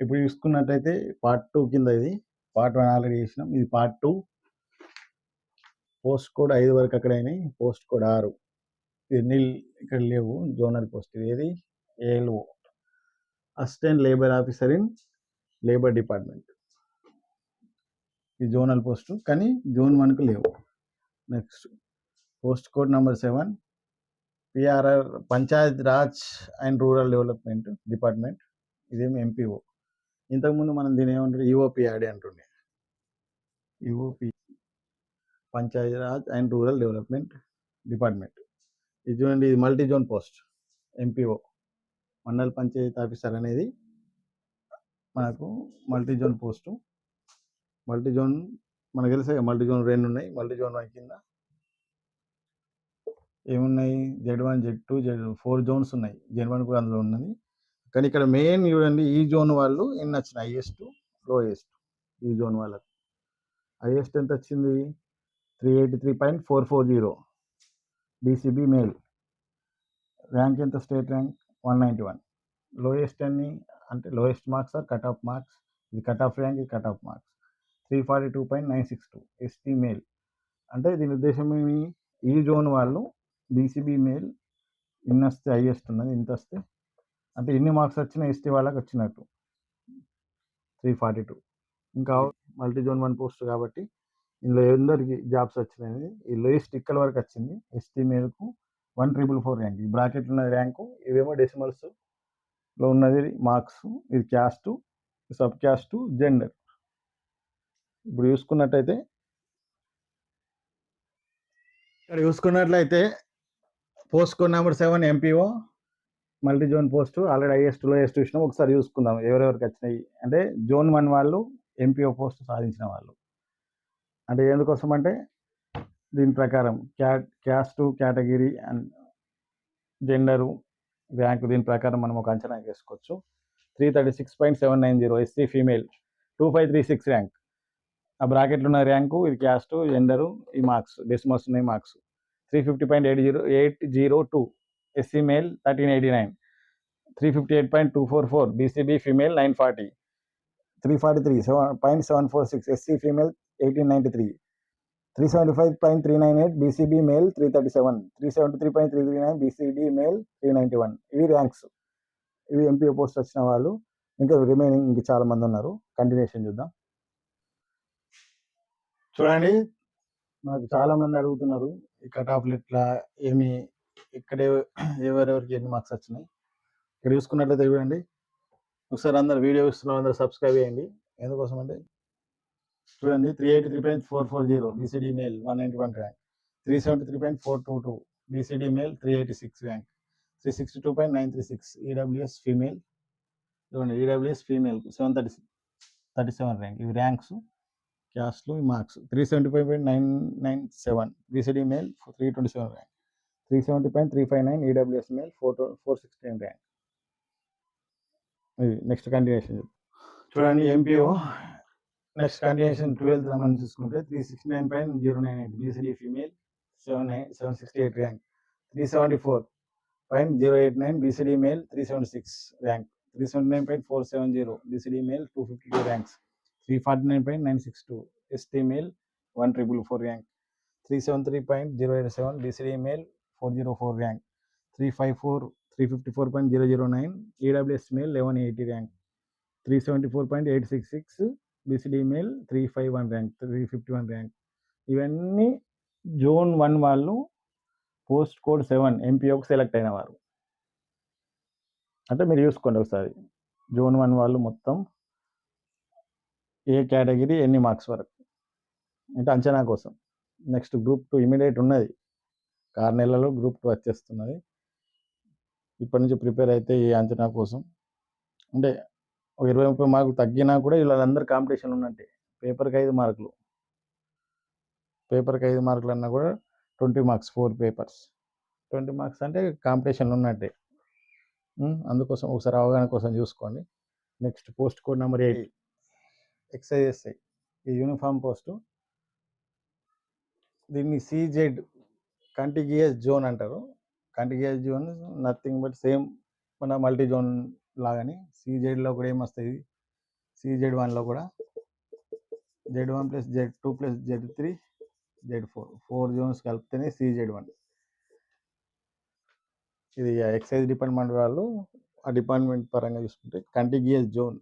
ఇప్పుడు చూసుకున్నట్టయితే పార్ట్ 2 కింద ఇది. పార్ట్ 1 ఆల్రెడీ చేసినాం. ఇది పార్ట్ 2. పోస్ట్ కోడ్ 5 వరకు అక్కడైనాయి. పోస్ట్ కోడ్ 6 ఇది నిల్ ఇక్కడ లేవు. జోనల్ పోస్ట్ ఏది ALO assistant labour officer in labour department. ఇది జోనల్ పోస్ట్ కానీ జోన్ 1కు లేవు. Next post code number 7 PRR Panchayat Raj and rural development department. ఇదేమి ఎంపీఓ. ఇంతకుముందు మనం దీని ఏమంటారు యుఓపిఆర్డి అంటుండే. UOP Panchayat Raj and rural development department. ఇది చూడండి, ఇది మల్టీ జోన్ పోస్ట్ ఎంపీఓ మండల పంచాయతీ ఆఫీసర్ అనేది మనకు multi zone post. Multi zone మనకు తెలుసా, మల్టీ జోన్ 2 ఉన్నాయి. మల్టీ జోన్ 1 కింద ఏమున్నాయి Z1 Z2 Z4 జోన్స్ ఉన్నాయి. Z1 కూడా అందులో ఉన్నది. కానీ ఇక్కడ మెయిన్ చూడండి, ఈ జోన్ వాళ్ళు ఎన్ని వచ్చినాయి, హైయెస్ట్ లోయెస్ట్. ఈ జోన్ వాళ్ళకు హైయెస్ట్ ఎంత వచ్చింది 383.440 బీసీబీ మేల్. ర్యాంక్ ఎంత స్టేట్ ర్యాంక్ 191. లోయెస్ట్ అన్ని అంటే lowest marks are cut off marks. ఇది కట్ ఆఫ్ ర్యాంక్, ఇది cut off marks 342.962 ST male. అంటే దీని ఉద్దేశం ఏమి, ఈ జోన్ వాళ్ళు బీసీబీ మేల్ ఇన్ని వస్తే హైయెస్ట్ ఉన్నది, ఇంత వస్తే అంటే ఎన్ని మార్క్స్ వచ్చినా ఎస్టీ వాళ్ళకి వచ్చినట్టు 342. ఇంకా మల్టీ జోన్ 1 పోస్ట్ కాబట్టి ఇందులో ఎందరికి జాబ్స్ వచ్చినాయి. ఈ లోయెస్ట్ ఇక్కడ వరకు వచ్చింది ఎస్టీ మేల్కు 1444 ర్యాంక్. ఈ బ్రాకెట్ ఉన్న ర్యాంకు, ఇవేమో డెసిమల్స్లో ఉన్నది మార్క్స్. ఇది క్యాస్ట్, సబ్ క్యాస్ట్, జెండర్. ఇప్పుడు చూసుకున్నట్టయితే ఇక్కడ చూసుకున్నట్లయితే post code number 7 MPO multi zone post already highest lowest చూసినాం. ఒకసారి చూసుకుందాం ఎవరెవరికి వచ్చినాయి. అంటే జోన్ 1 వాళ్ళు ఎంపీఓ పోస్ట్ సాధించిన వాళ్ళు. అంటే ఎందుకోసం అంటే దీని ప్రకారం caste, category and gender, rank దీని ప్రకారం మనం ఒక అంచనా వేసుకోవచ్చు. 336.790 ఎస్సీ ఫీమేల్ 2536 ర్యాంక్. ఆ బ్రాకెట్లో ఉన్న ర్యాంకు, ఇది క్యాస్ట్, జెండరు, ఈ మార్క్స్ డెసిమల్స్ ఉన్నాయి marks. 350.802 SC male 1389. 358.244 BCB female 940. 343.746 SC female 1893. 375.398 BCB male 337. 373.339 BCD male 391. ఇవి ర్యాంక్స్. ఇవి ఎంపీఓ పోస్ట్ వచ్చిన వాళ్ళు. ఇంకా రిమైనింగ్ ఇంకా చాలా మంది ఉన్నారు. కంటిన్యూషన్ చూద్దాం. చూడండి, నాకు చాలా మంది అడుగుతున్నారు ఈ కట్ ఆఫ్లు ఎట్లా ఏమి, ఇక్కడే ఎవరెవరికి ఎన్ని మార్క్స్ వచ్చినాయి. ఇక్కడ చూసుకున్నట్లయితే చూడండి, ఒకసారి అందరు వీడియో ఇస్తున్న అందరూ సబ్స్క్రైబ్ చేయండి. ఎందుకోసం అంటే చూడండి, 383.440 BCD male 191 rank. 373.422 BCD male 386 rank. 362.936 EWS female. చూడండి, ఈడబ్ల్యూఎస్ ఫీమేల్ 737 ర్యాంక్. ఇవి ర్యాంక్స్, క్యాస్ట్లు, marks. 375.997 BCD male 327 rank. 370.359 EWS male 416 rank. ఇది నెక్స్ట్ కంటిన్యూషన్ చూడండి. ఎంపీఓ నెక్స్ట్ కంటిన్యూషన్ 12th మనం చూసుకుంటే 369.098 BCD female 768 rank. 374.089 BCD male 376 rank. 379.470 BCD male 252 ranks. 349.962 ST male 1444 rank. 373.087 BCD male 404 rank. 354.009 EWS male 1180 rank. 374.866 BCD male 351 rank. 351 rank. ఇవన్నీ zone 1 వాళ్ళు post code 7 ఎంపీఓకి select అయిన వారు. అంటే మీరు చూసుకోండి ఒకసారి, జోన్ 1 వాళ్ళు మొత్తం ఏ కేటగిరీ ఎన్ని మార్క్స్ వరకు అంటే అంచనా కోసం. నెక్స్ట్ గ్రూప్ 2 ఇమీడియట్ ఉన్నది, 6 నెలల్లో గ్రూప్ 2 వచ్చేస్తున్నది. ఇప్పటి నుంచి ప్రిపేర్ అయితే ఈ అంచనా కోసం. అంటే 20-30 మార్కులు తగ్గినా కూడా వీళ్ళందరూ కాంపిటీషన్ ఉన్నట్టే. పేపర్కి 5 మార్కులు, పేపర్కి 5 మార్కులు అన్నా కూడా 20 మార్క్స్ 4 పేపర్స్. 20 మార్క్స్ అంటే కాంపిటీషన్లు ఉన్నట్టే. అందుకోసం ఒకసారి అవగాహన కోసం చూసుకోండి. Next post code number 8 ఎక్స్ఐఎస్ఐ. ఈ యూనిఫామ్ పోస్టు. దీన్ని సిజెడ్ కంటిగ్యూయస్ జోన్ అంటారు. కంటిగ్యూయస్ జోన్ నథింగ్ బట్ సేమ్ మన మల్టీ జోన్ లాగానే. సిజెడ్లో కూడా ఏమొస్తాయి, CZ1లో కూడా Z1 plus Z2 plus Z3 Z4 4 Jones కలిపితేనే CZ1. ఇది ఎక్సైజ్ డిపార్ట్మెంట్ వాళ్ళు ఆ డిపార్ట్మెంట్ పరంగా చూసుకుంటే కంటిగ్యూస్ జోన్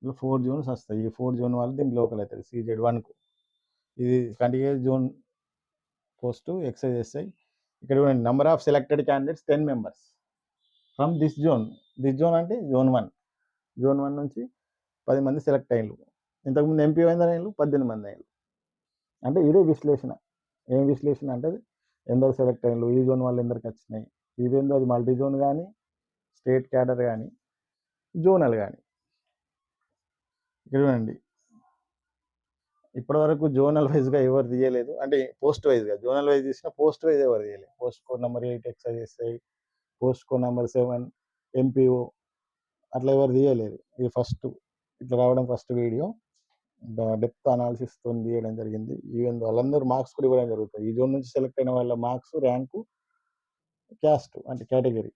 4 జోన్స్ వస్తాయి. ఈ 4 జోన్ వాళ్ళు దీనికి లోకల్ అవుతుంది CZ1కు. ఇది contiguous zone post excise SI. ఇక్కడ చూడండి, number of selected candidates 10 members from this zone. This zone అంటే జోన్ 1. జోన్ 1 నుంచి 10 మంది సెలెక్ట్ అయ్యారు. ఇంతకుముందు ఎంపీ అయినారు 18 మంది అయ్యారు. అంటే ఇదే విశ్లేషణ. ఏం విశ్లేషణ అంటే ఎందరు సెలెక్ట్ అయ్యారు, ఈ జోన్ వాళ్ళు ఎందరికి వచ్చినాయి, ఇవేందో అది మల్టీ జోన్ కానీ, స్టేట్ క్యాడర్ కానీ, జోనల్ కానీ. ఇక్కడ చూడండి, ఇప్పటివరకు జోనల్ వైజ్గా ఎవరు తీయలేదు, అంటే పోస్ట్ వైజ్గా. జోనల్ వైజ్ తీసిన పోస్ట్ వైజ్ ఎవరు తీయలేదు. Post code number 8 excise SI, post code number 7 MPO, అట్లా ఎవరు తీయలేదు. ఇది ఫస్ట్ ఇట్లా రావడం ఫస్ట్ వీడియో. డెప్త్ అనాలిసిస్ తో తీయడం జరిగింది. ఈవెన్ వాళ్ళందరూ మార్క్స్ కూడా ఇవ్వడం జరుగుతుంది. ఈ జోన్ నుంచి సెలెక్ట్ అయిన వాళ్ళ మార్క్స్, ర్యాంకు, క్యాస్ట్ అంటే కేటగిరీ,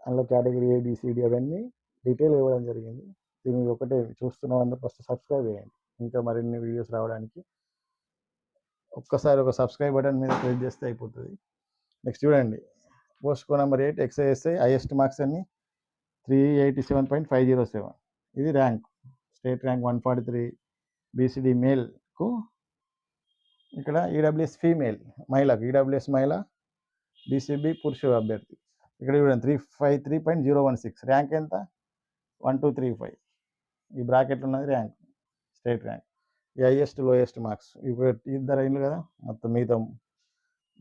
అందులో కేటగిరీ ABCD అవన్నీ డీటెయిల్ ఇవ్వడం జరిగింది. దీన్ని ఒకటే చూస్తున్న అందరూ ఫస్ట్ సబ్స్క్రైబ్ చేయండి. ఇంకా మరిన్ని వీడియోస్ రావడానికి ఒక్కసారి ఒక సబ్స్క్రైబ్ బటన్ మీద క్లిక్ చేస్తే అయిపోతుంది. నెక్స్ట్ చూడండి, post code number 8 excise SI highest marks అన్ని 387.507. ఇది ర్యాంక్, స్టేట్ ర్యాంక్ 143. BCD మేల్కు, ఇక్కడ EWS ఫీమేల్, మహిళకు EWS మహిళ, BCB పురుష అభ్యర్థి. ఇక్కడ చూడండి 353.016. ర్యాంక్ ఎంత? 1235. ఈ బ్రాకెట్ ఉన్నది ర్యాంక్, స్టేట్ ర్యాంక్. ఈ హైయెస్ట్ లోయెస్ట్ మార్క్స్ ఇప్పుడు ఇద్దరు అయింది కదా. మొత్తం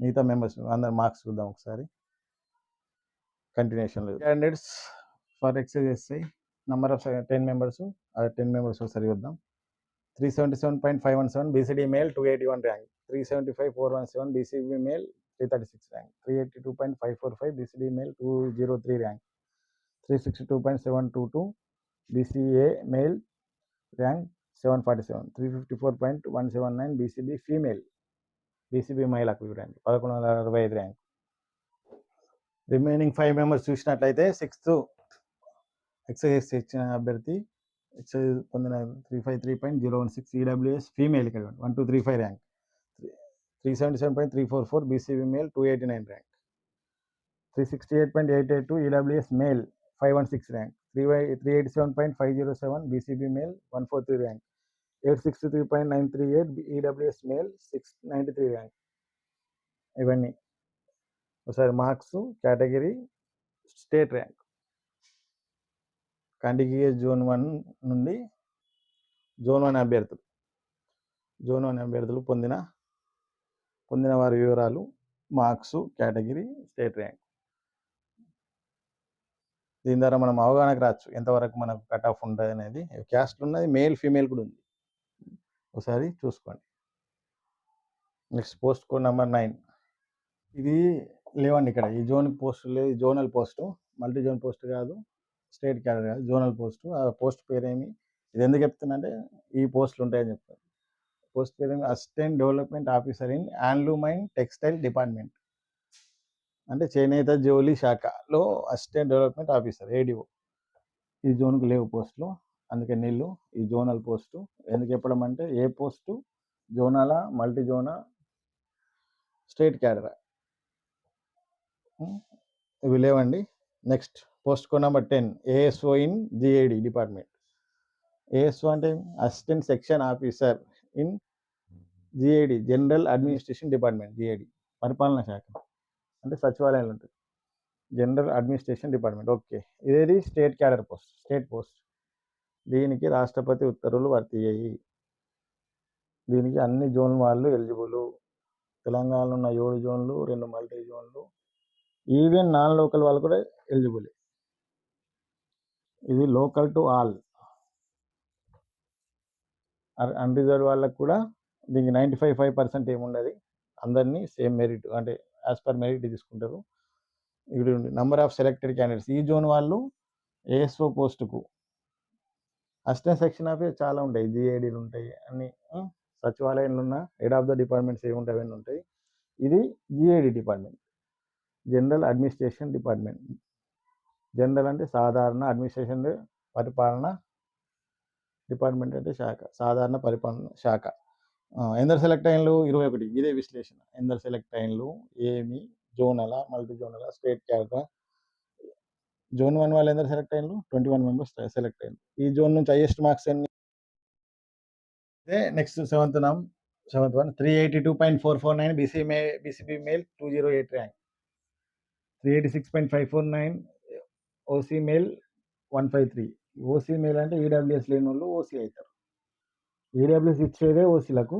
మిగతా మెంబర్స్ అందరు మార్క్స్ చూద్దాం ఒకసారి continuation. Candidates for excise SI number of 10 members. ఆ 10 members ఒకసారి చూద్దాం. 377.517 BCD male 281 rank, 375.417 BCB male 336 rank, 382.545 BCD male 203 rank, 362.722 BCA male rank 747, 354.179 BCB female, BCB మహిళకు ర్యాంక్ 1165 ర్యాంక్. రిమైనింగ్ 5 members చూసినట్లయితే 6th ఎక్సైజ్ ఇచ్చిన అభ్యర్థి excise పొందిన 353.016 EWS female, ఇక్కడ 1235 rank, 377.344 BCB male 289 rank, 368.882 EWS male 516 rank, 387.507 BCB male 143 rank, 863.938 EWS male 693 rank. ఇవన్నీ ఒకసారి marks, category, state rank. Contiguous zone 1 నుండి zone 1 అభ్యర్థులు పొందిన వారి వివరాలు, మార్క్స్, కేటగిరీ, స్టేట్ ర్యాంక్. దీని ద్వారా మనం అవగాహనకు రావచ్చు ఎంతవరకు మనకు కట్ ఆఫ్ ఉంటుంది అనేది. క్యాస్ట్ ఉన్నది, మేల్ ఫీమేల్ కూడా ఉంది, ఒకసారి చూసుకోండి. Next post code number 9. ఇది లేవండి ఇక్కడ. ఈ జోన్ పోస్ట్ లేదు, zonal post, multi zone post కాదు, స్టేట్ క్యాడర్ కాదు, జోనల్ పోస్టు. ఆ పోస్ట్ పేరేమి, ఇది ఎందుకు చెప్తున్నా ఈ పోస్టులు ఉంటాయని చెప్తారు. పోస్ట్ పేరేమి, assistant development officer in handloom and textile department, అంటే చేనేత జౌలి శాఖలో అసిస్టెంట్ డెవలప్మెంట్ ఆఫీసర్ ADO. ఈ జోన్కు లేవు పోస్టులు, అందుకే నీళ్ళు. ఈ జోనల్ పోస్టు ఎందుకు చెప్పడం అంటే, ఏ పోస్టు జోనాలా, మల్టీ జోనా, స్టేట్ క్యాడరా, ఇవి లేవండి. Next post code number 10 ASO in GAD department. ASO అంటే assistant section officer in GAD, general administration department. GAD పరిపాలనా శాఖ, అంటే సచివాలయాలు ఉంటుంది, జనరల్ అడ్మినిస్ట్రేషన్ డిపార్ట్మెంట్. ఓకే, ఇదేది state cadre post, state post. దీనికి రాష్ట్రపతి ఉత్తర్వులు వర్తియ్యాయి. దీనికి అన్ని జోన్ వాళ్ళు ఎలిజిబుల్. తెలంగాణలో ఉన్న 7 జోన్లు, 2 మల్టీ జోన్లు, ఈవెన్ నాన్ లోకల్ వాళ్ళు కూడా ఎలిజిబుల్. ఇది లోకల్ టు ఆల్. అన్రిజర్వ్ వాళ్ళకు కూడా దీనికి 95% ఏముండదు, అందరినీ సేమ్ మెరిట్, అంటే యాజ్ పర్ మెరిట్ తీసుకుంటారు. ఇక్కడ నెంబర్ ఆఫ్ సెలెక్టెడ్ క్యాండిడేట్స్. ఈ జోన్ వాళ్ళు ASO పోస్టుకు అసిస్టెంట్ సెక్షన్ ఆఫీసర్ చాలా ఉంటాయి, GADలు ఉంటాయి, అన్ని సచివాలయంలో ఉన్న హెడ్ ఆఫ్ ద డిపార్ట్మెంట్స్ ఏముంటాయి అవన్నీ ఉంటాయి. ఇది GAD department, general administration department. General అంటే సాధారణ, అడ్మినిస్ట్రేషన్ పరిపాలన, డిపార్ట్మెంట్ అంటే శాఖ, సాధారణ పరిపాలన శాఖ. ఎందరు సెలెక్ట్ అయినలు? 21. ఇదే విశ్లేషణ. ఎందరు సెలెక్ట్ అయినలు? ఏమి? జోనలా, మల్టీ జోనలా, స్టేట్ క్యాడరా? జోన్ 1 వాళ్ళు ఎందరు సెలెక్ట్ అయినలు? 21 మెంబర్స్ సెలెక్ట్ అయినలు. ఈ జోన్ నుంచి హైయెస్ట్ మార్క్స్ ఎన్ని? అదే next seventh one 382.449 BCB male 208 rank. 386.549 OC male 153. OC male అంటే ఈడబ్ల్యూఎస్ లేని వాళ్ళు ఓసీ అవుతారు. ఈడబ్ల్యూఎస్ ఇచ్చేదే ఓసీలకు,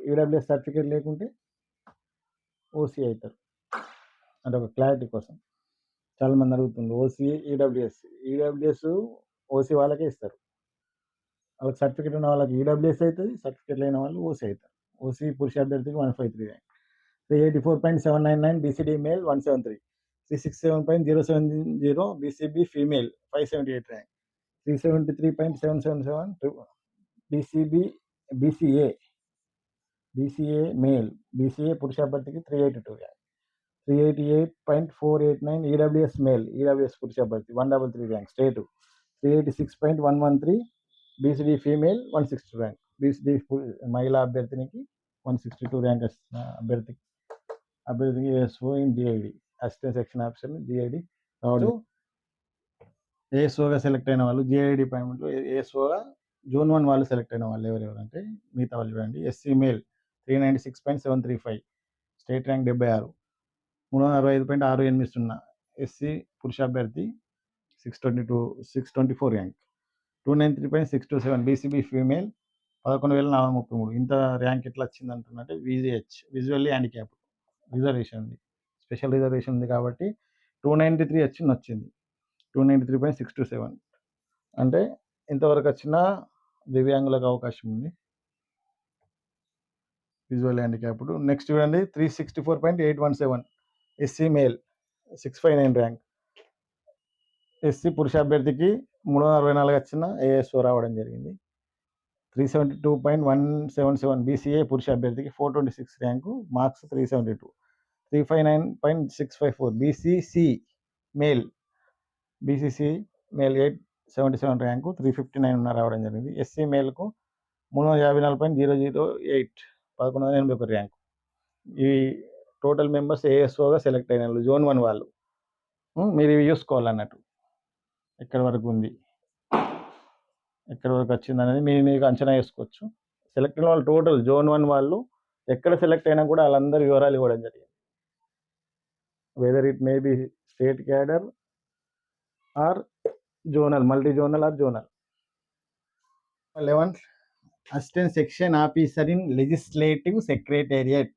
ఈడబ్ల్యూఎస్ సర్టిఫికేట్ లేకుంటే ఓసీ అవుతారు. అంటే ఒక క్లారిటీ కోసం చాలా మంది అడుగుతుంది. ఓసీ ఈడబ్ల్యూఎస్ ఓసీ వాళ్ళకే ఇస్తారు. వాళ్ళకి సర్టిఫికేట్ ఉన్న వాళ్ళకి ఈడబ్ల్యూఎస్ అవుతుంది, సర్టిఫికేట్ లేని వాళ్ళు ఓసీ అవుతారు. ఓసీ పురుష అభ్యర్థికి 153 rank. 384.799 BCD male 173. 367.070 BCB female 578 rank. 373.777 BCA male, BCA పురుష అభ్యర్థికి 382 ర్యాంక్. 388.489 ఈడబ్ల్యూఎస్ మేల్, ఈడబ్ల్యూఎస్ పురుష అభ్యర్థి 133 rank state. 386.113 BCD female 160 rank. BCD మహిళా అభ్యర్థినికి 162 ర్యాంక్ వచ్చిన అభ్యర్థికి ASO in DID, assistant section officer DID రావడం. ఏఎస్ఓగా సెలెక్ట్ అయిన వాళ్ళు డిఐడి డిపార్ట్మెంట్లో ఏఎస్ఓగా జోన్ 1 వాళ్ళు సెలెక్ట్ అయిన వాళ్ళు ఎవరెవరంటే మిగతా వాళ్ళు చూడండి. SC male 396.735 state rank 76. 365.680 SC పురుష అభ్యర్థి 624 ర్యాంక్. 293.627 BCB female 11,433. ఇంత ర్యాంక్ ఎట్లా వచ్చింది అంటున్నట్టే విజిహెచ్, విజువల్లీ హ్యాండిక్యాప్ రిజర్వేషన్ ఉంది, స్పెషల్ రిజర్వేషన్ ఉంది కాబట్టి 293 వచ్చింది. 293.627 అంటే ఇంతవరకు వచ్చిన దివ్యాంగులకు అవకాశం ఉంది విజువల్ హ్యాండిక్యాప్డ్. నెక్స్ట్ చూడండి 364.817 ఎస్సీ మేల్ 659 ర్యాంక్. ఎస్సీ పురుష అభ్యర్థికి 364 వచ్చిన ఏఎస్ఓ రావడం జరిగింది. 372.177 బీసీఏ పురుష అభ్యర్థికి 426 rank, marks 372. 359.654 BCC male 877 rank, 359 రావడం జరిగింది. ఎస్సీ మేల్కు 354.008 1181 ర్యాంకు. ఈ టోటల్ మెంబర్స్ ఏఎస్ఓగా సెలెక్ట్ అయిన వాళ్ళు జోన్ 1 వాళ్ళు. మీరు ఇవి చూసుకోవాలన్నట్టు ఎక్కడి వరకు ఉంది, ఎక్కడి వరకు వచ్చింది అనేది మీకు అంచనా వేసుకోవచ్చు. సెలెక్ట్ అయిన వాళ్ళు టోటల్ జోన్ 1 వాళ్ళు ఎక్కడ సెలెక్ట్ అయినా కూడా వాళ్ళందరి వివరాలు ఇవ్వడం జరిగింది. Whether it may be state cadre or zonal, multi zonal or zonal. 11th assistant section officer in legislative secretariat.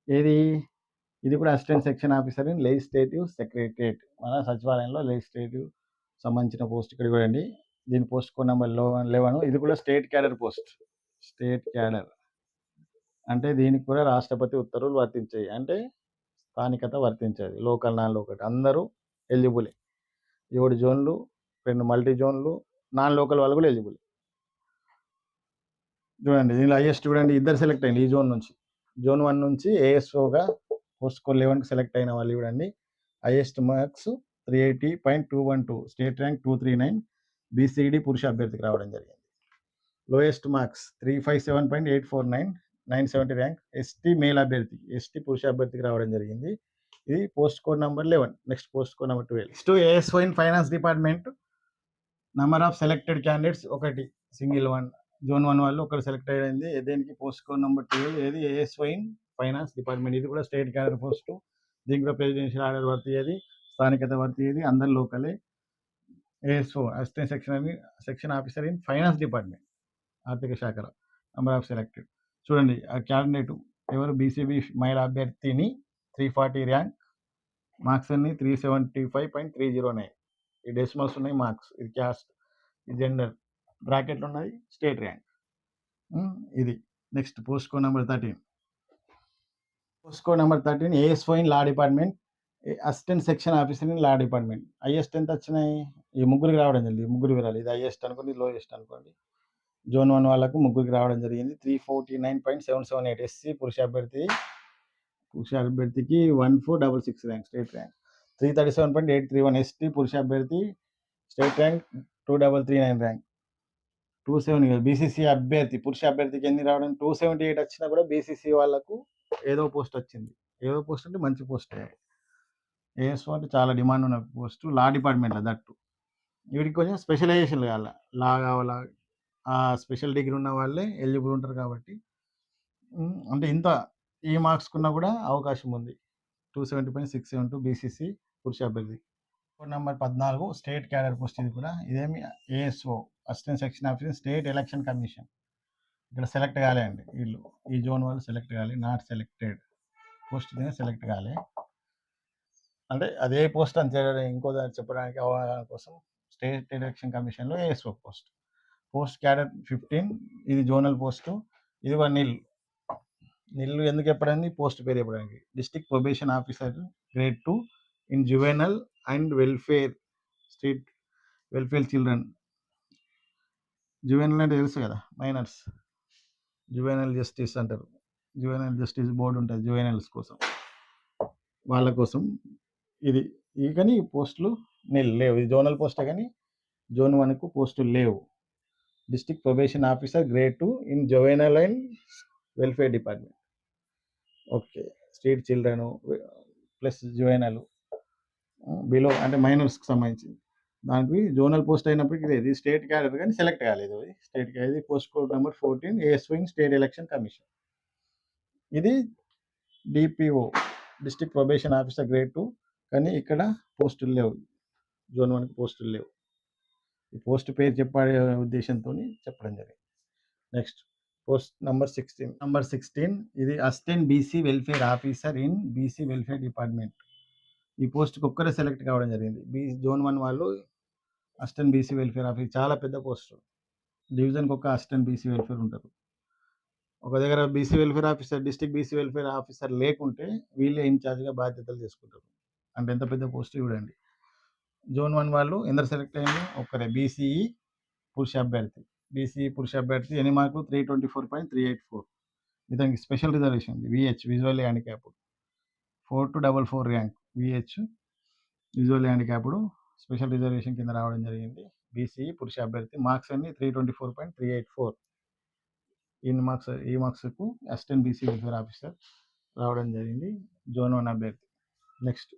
ఇది కూడా assistant section officer in legislative secretariat. మన సచివాలయంలో లెజిస్లేటివ్ సంబంధించిన పోస్ట్ ఇక్కడ చూడండి. దీని పోస్ట్ కోడ్ నెంబర్ 11. ఇది కూడా state cadre post. State cadre అంటే దీనికి కూడా రాష్ట్రపతి ఉత్తర్వులు వర్తించాయి, అంటే స్థానికత వర్తించేది. లోకల్, నాన్ లోకల్ అందరూ ఎలిజిబులే. 7 జోన్లు, 2 మల్టీ జోన్లు, నాన్ లోకల్ వాళ్ళు కూడా ఎలిజిబుల్. చూడండి దీనిలో హైయెస్ట్ చూడండి, ఇద్దరు సెలెక్ట్ అయింది ఈ జోన్ నుంచి. జోన్ 1 నుంచి ఏఎస్ఓగా పోస్ట్ కోడ్ 11కి సెలెక్ట్ అయిన వాళ్ళు చూడండి. Highest marks 380.212 state rank 239 BCD పురుష అభ్యర్థికి రావడం జరిగింది. Lowest marks 357.849 970 rank ST male అభ్యర్థి, ఎస్టీ పురుష అభ్యర్థికి రావడం జరిగింది. ఇది post code number 11. Next post code number 12. Next ASO in finance department. Number of selected candidates 1 single 1. Zone 1 వాళ్ళు ఒకరు సెలెక్ట్ అయ్యింది. దేనికి? Post code number 12. ఏది? ASO in finance department. ఇది కూడా స్టేట్ క్యాడర్ పోస్ట్. దీనికి కూడా ప్రెసిడెన్షియల్ ఆర్డర్ వర్తియ్యేది, స్థానికత వర్తియ్యేది, అందరు లోకలే. ASO assistant section officer in finance department, ఆర్థిక శాఖలో. నెంబర్ ఆఫ్ సెలెక్టెడ్ చూడండి. ఆ క్యాండిడేట్ ఎవరు? బీసీబీ మహిళా అభ్యర్థిని 340 ర్యాంక్, మార్క్స్ అన్ని 375.309. ఈ డెసిమల్స్ ఉన్నాయి మార్క్స్. ఇది క్యాస్ట్, ఇది జెండర్, బ్రాకెట్లు ఉన్నది స్టేట్ ర్యాంక్. ఇది next post code number 13. Post code number 13 ASO in law department, assistant section officer in law department. Highest ఎంత వచ్చినాయి? ఈ ముగ్గురికి రావడం జరిగింది. ముగ్గురు విరాలి. ఇది హైయెస్ట్ అనుకోండి, లోయెస్ట్ అనుకోండి. జోన్ 1 వాళ్ళకు ముగ్గురికి రావడం జరిగింది. 349.778 ఎస్సీ పురుష అభ్యర్థికి 1466 ర్యాంక్, స్టేట్ ర్యాంక్. 337.831 ఎస్టీ పురుష అభ్యర్థి, స్టేట్ ర్యాంక్ 2339 ర్యాంక్. 270 బీసీసీ అభ్యర్థి పురుష అభ్యర్థికి ఎన్ని రావడం 278 వచ్చినా కూడా బీసీసీ వాళ్ళకు ఏదో పోస్ట్ వచ్చింది. ఏదో పోస్ట్ అంటే మంచి పోస్టే. ఏఎస్ఓ అంటే చాలా డిమాండ్ ఉన్న పోస్టు లా డిపార్ట్మెంట్లో దట్టు. వీడికి కొంచెం స్పెషలైజేషన్ కావాల. లా కావాలా, స్పెషల్ డిగ్రీ ఉన్న వాళ్ళే ఎలిజిబుల్ ఉంటారు కాబట్టి అంటే ఇంత ఈ మార్క్స్కున్నా కూడా అవకాశం ఉంది. 270.672 బీసీసీ పురుష అభ్యర్థి. Code number 14 state cadre post. ఇది కూడా ఇదేమి ASO assistant section officer state election commission. ఇక్కడ సెలెక్ట్ కాలే అండి వీళ్ళు, ఈ జోన్ వాళ్ళు సెలెక్ట్ కాలే, నాట్ సెలెక్టెడ్ పోస్ట్ సెలెక్ట్ కాలే. అంటే అదే పోస్ట్ అని ఇంకో దాన్ని చెప్పడానికి అవగాహన కోసం స్టేట్ ఎలక్షన్ కమిషన్లో ఏఎస్ఓ పోస్ట్. పోస్ట్ క్యాడర్ 15 ఇది జోనల్ పోస్టు. ఇది ఒక నిల్లు ఎందుకు చెప్పడానికి, పోస్ట్ పేరు చెప్పడానికి. District probation officer grade 2 in juvenile and welfare street welfare children. Juvenile అంటే తెలుసు కదా, మైనర్స్. జువెనల్ జస్టిస్ అంటారు. జువెనల్ జస్టిస్ బోర్డు ఉంటుంది జువెనల్స్ కోసం, వాళ్ళ కోసం ఇది. కానీ పోస్టులు లేవు. ఇది జోనల్ పోస్టే కానీ జోన్ 1కు పోస్టులు లేవు. District probation officer grade 2 in juvenile and welfare department. Okay, street children plus juvenile below అంటే మైనర్స్కి సంబంధించింది. దానికి జోనల్ పోస్ట్ అయినప్పటికీ ఇది స్టేట్ క్యాడర్ కానీ సెలెక్ట్ కాలేదు. స్టేట్ ఇది post code number 14 ASO state election commission. ఇది DPO district probation officer grade 2 కానీ ఇక్కడ పోస్టులు లేవు. జోన్ 1కి పోస్టులు లేవు. ఈ పోస్ట్ పేరు చెప్పే ఉద్దేశంతో చెప్పడం జరిగింది. నెక్స్ట్ పోస్ట్ నెంబర్ 16 ఇది assistant BC welfare officer in BC welfare department. ఈ పోస్ట్కి ఒక్కరే సెలెక్ట్ కావడం జరిగింది. జోన్ 1 వాళ్ళు అసిస్టెంట్ బీసీ వెల్ఫేర్ ఆఫీసర్, చాలా పెద్ద పోస్ట్. డివిజన్కి ఒక అసిస్టెంట్ బీసీ వెల్ఫేర్ ఉంటారు. ఒక దగ్గర BC welfare officer, district BC welfare officer లేకుంటే వీళ్ళే ఇన్ఛార్జ్గా బాధ్యతలు చేసుకుంటారు. అంటే ఎంత పెద్ద పోస్ట్ చూడండి. జోన్ 1 వాళ్ళు ఎందరు సెలెక్ట్ అయ్యింది, ఒక్కరే బీసీఈ పురుష అభ్యర్థి. బీసీఈ పురుష అభ్యర్థి ఎన్ని మార్కులు 324.384. ఇతనికి స్పెషల్ రిజర్వేషన్ ఉంది, VH visually handicapped 4-4 rank. VH visually handicapped special reservation కింద రావడం జరిగింది. బీసీఈ పురుష అభ్యర్థి మార్క్స్ అన్ని 324.384. ఈ మార్క్స్కు అసిస్టెంట్ బీసీ వెల్ఫేర్ ఆఫీసర్ రావడం జరిగింది. జోన్ 1 అభ్యర్థి. నెక్స్ట్